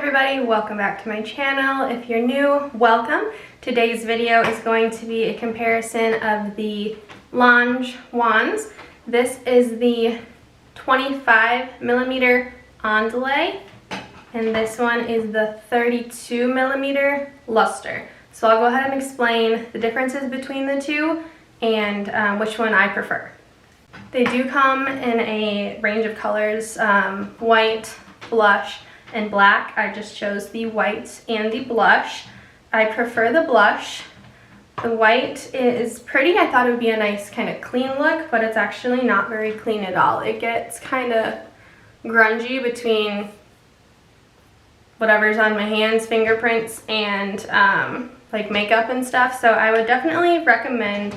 everybody, welcome back to my channel. If you're new, welcome. Today's video is going to be a comparison of the Lange wands. This is the 25mm Ondelee, and this one is the 32mm Lustre. So I'll go ahead and explain the differences between the two and which one I prefer. They do come in a range of colors, white, blush, and black. I just chose the white and the blush. I prefer the blush. The white is pretty. I thought it would be a nice kind of clean look, but it's actually not very clean at all. It gets kind of grungy between whatever's on my hands, fingerprints, and like makeup and stuff. So I would definitely recommend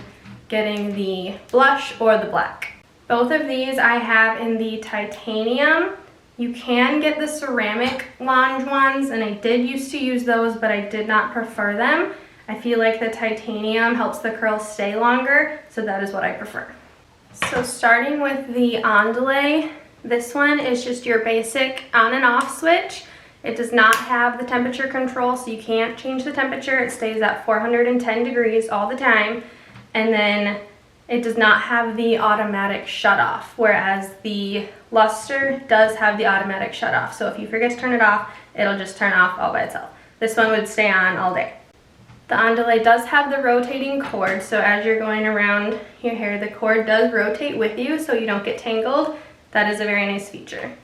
getting the blush or the black. Both of these I have in the titanium. You can get the ceramic Lange ones, and I did used to use those, but I did not prefer them. I feel like the titanium helps the curls stay longer, so that is what I prefer. So starting with the Ondelee, this one is just your basic on and off switch. It does not have the temperature control, so you can't change the temperature. It stays at 410 degrees all the time. And then it does not have the automatic shut off, whereas the Lustre does have the automatic shut off. So if you forget to turn it off, it'll just turn off all by itself. This one would stay on all day. The Ondelee does have the rotating cord, so as you're going around your hair, the cord does rotate with you so you don't get tangled. That is a very nice feature.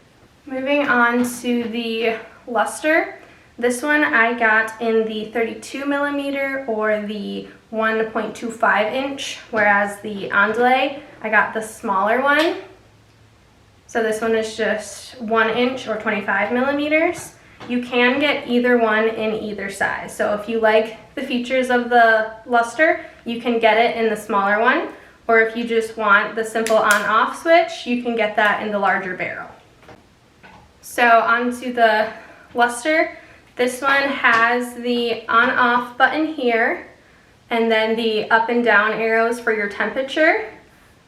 Moving on to the Lustre. This one I got in the 32mm or the 1.25 inch, whereas the Ondelee, I got the smaller one. So this one is just 1 inch or 25mm. You can get either one in either size. So if you like the features of the Lustre, you can get it in the smaller one. Or if you just want the simple on-off switch, you can get that in the larger barrel. So onto the Lustre. This one has the on-off button here, and then the up and down arrows for your temperature.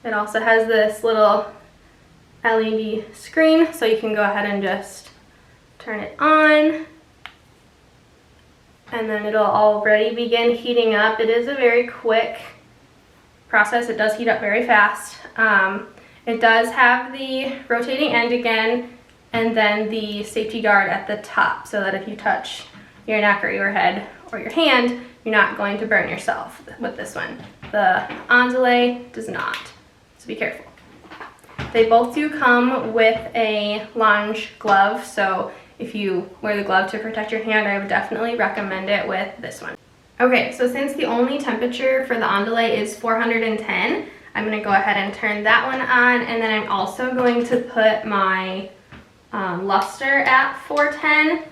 It also has this little LED screen, so you can go ahead and just turn it on, and then it'll already begin heating up. It is a very quick process. It does heat up very fast. It does have the rotating end again, and then the safety guard at the top, so that if you touch your neck or your head or your hand, you're not going to burn yourself with this one. The Ondelee does not, so be careful. They both do come with a Lange glove, so if you wear the glove to protect your hand, I would definitely recommend it with this one. Okay, so since the only temperature for the Ondelee is 410, I'm going to go ahead and turn that one on, and then I'm also going to put my Lustre at 410.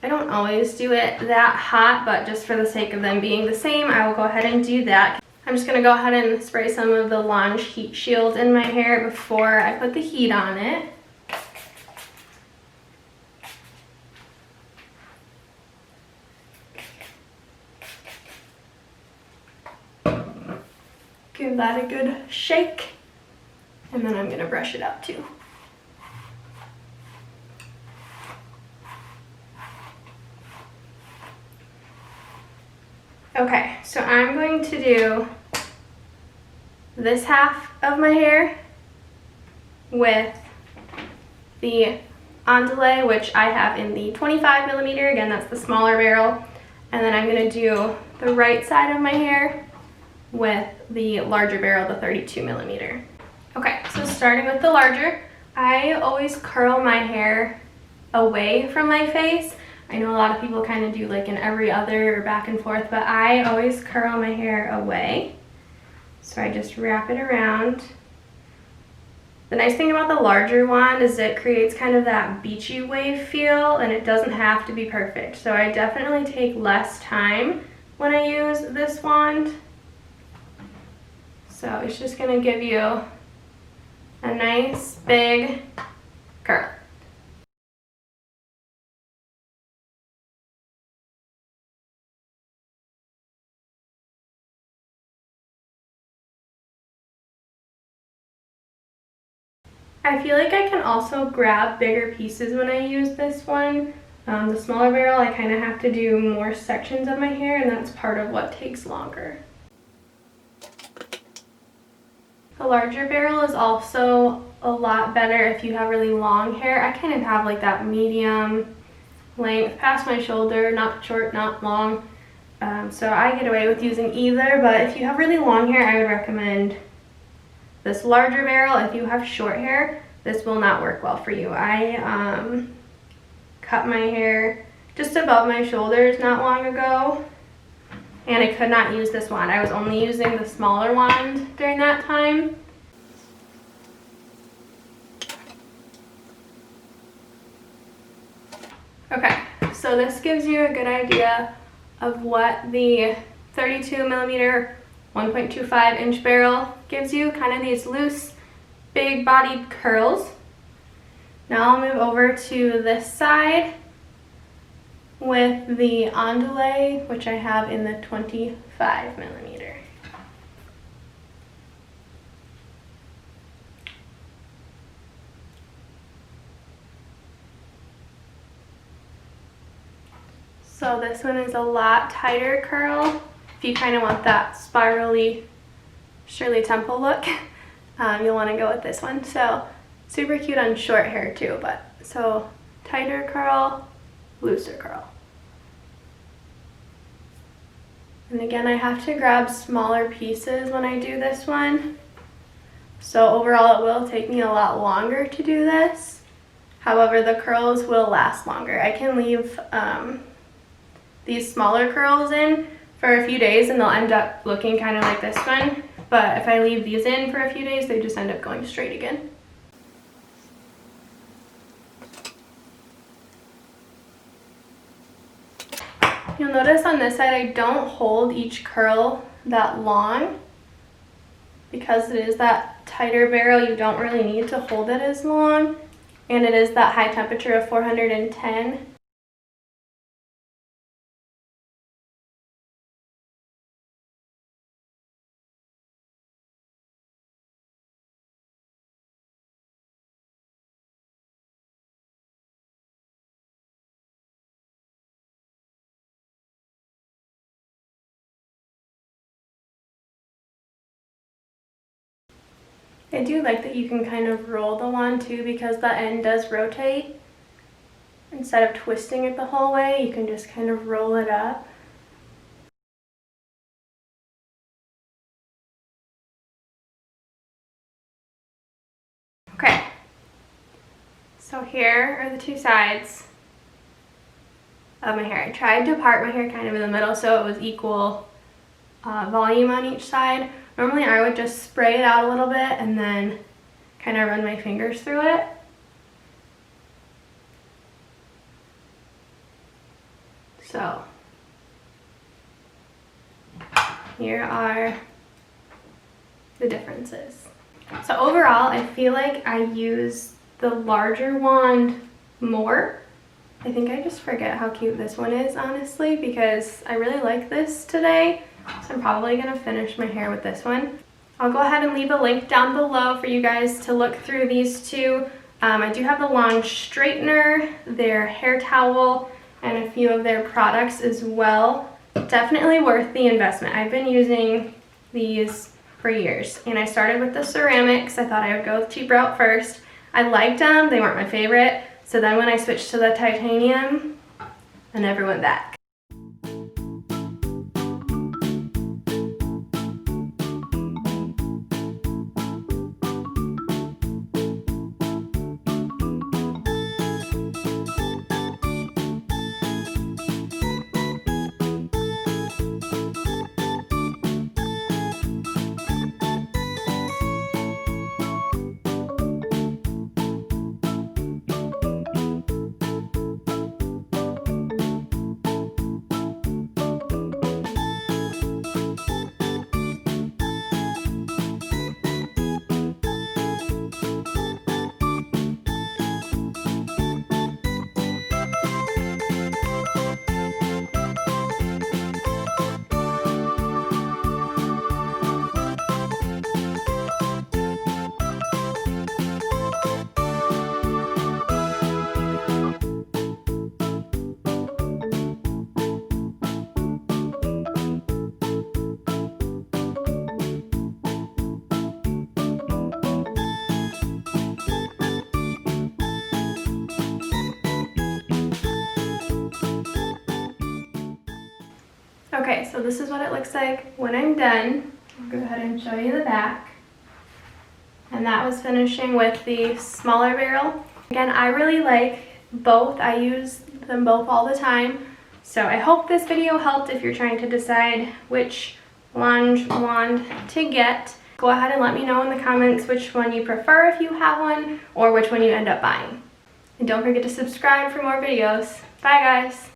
I don't always do it that hot, but just for the sake of them being the same, I will go ahead and do that. I'm just going to go ahead and spray some of the Lange heat shield in my hair before I put the heat on it. Give that a good shake, and then I'm going to brush it out too. Okay, so I'm going to do this half of my hair with the Ondelee, which I have in the 25mm. Again, that's the smaller barrel. And then I'm going to do the right side of my hair with the larger barrel, the 32mm. Okay, so starting with the larger, I always curl my hair away from my face. I know a lot of people kind of do like an every other or back and forth, but I always curl my hair away. So I just wrap it around. The nice thing about the larger wand is it creates kind of that beachy wave feel, and it doesn't have to be perfect. So I definitely take less time when I use this wand. So it's just going to give you a nice big curl. I feel like I can also grab bigger pieces when I use this one. The smaller barrel, I kind of have to do more sections of my hair, and that's part of what takes longer. The larger barrel is also a lot better if you have really long hair. I kind of have like that medium length past my shoulder, not short, not long. So I get away with using either, but if you have really long hair, I would recommend this larger barrel. If you have short hair, this will not work well for you. I cut my hair just above my shoulders not long ago, and I could not use this wand. I was only using the smaller wand during that time. Okay, so this gives you a good idea of what the 32mm 1.25 inch barrel gives you, kind of these loose, big bodied curls. Now I'll move over to this side with the Ondelee, which I have in the 25mm. So this one is a lot tighter curl. If you kind of want that spirally Shirley Temple look, you'll want to go with this one. So super cute on short hair too, but so tighter curl, looser curl. And again, I have to grab smaller pieces when I do this one. So overall it will take me a lot longer to do this. However, the curls will last longer. I can leave these smaller curls in for a few days and they'll end up looking kind of like this one. But if I leave these in for a few days, they just end up going straight again. You'll notice on this side, I don't hold each curl that long. Because it is that tighter barrel, you don't really need to hold it as long. And it is that high temperature of 410. I do like that you can kind of roll the wand too, because the end does rotate. Instead of twisting it the whole way, you can just kind of roll it up. Okay, so here are the two sides of my hair. I tried to part my hair kind of in the middle so it was equal volume on each side. Normally I would just spray it out a little bit and then kind of run my fingers through it. So here are the differences. So overall, I feel like I use the larger wand more. I think I just forget how cute this one is, honestly, because I really like this today. So I'm probably gonna finish my hair with this one. I'll go ahead and leave a link down below for you guys to look through these two. I do have the long straightener, their hair towel, and a few of their products as well. Definitely worth the investment. I've been using these for years, and I started with the ceramics. I thought I would go the cheap route first. I liked them, they weren't my favorite. So then when I switched to the titanium, I never went back. Okay, so this is what it looks like when I'm done. I'll go ahead and show you the back. And that was finishing with the smaller barrel. Again, I really like both. I use them both all the time. So I hope this video helped if you're trying to decide which lunge wand to get. Go ahead and let me know in the comments which one you prefer if you have one, or which one you end up buying. And don't forget to subscribe for more videos. Bye guys!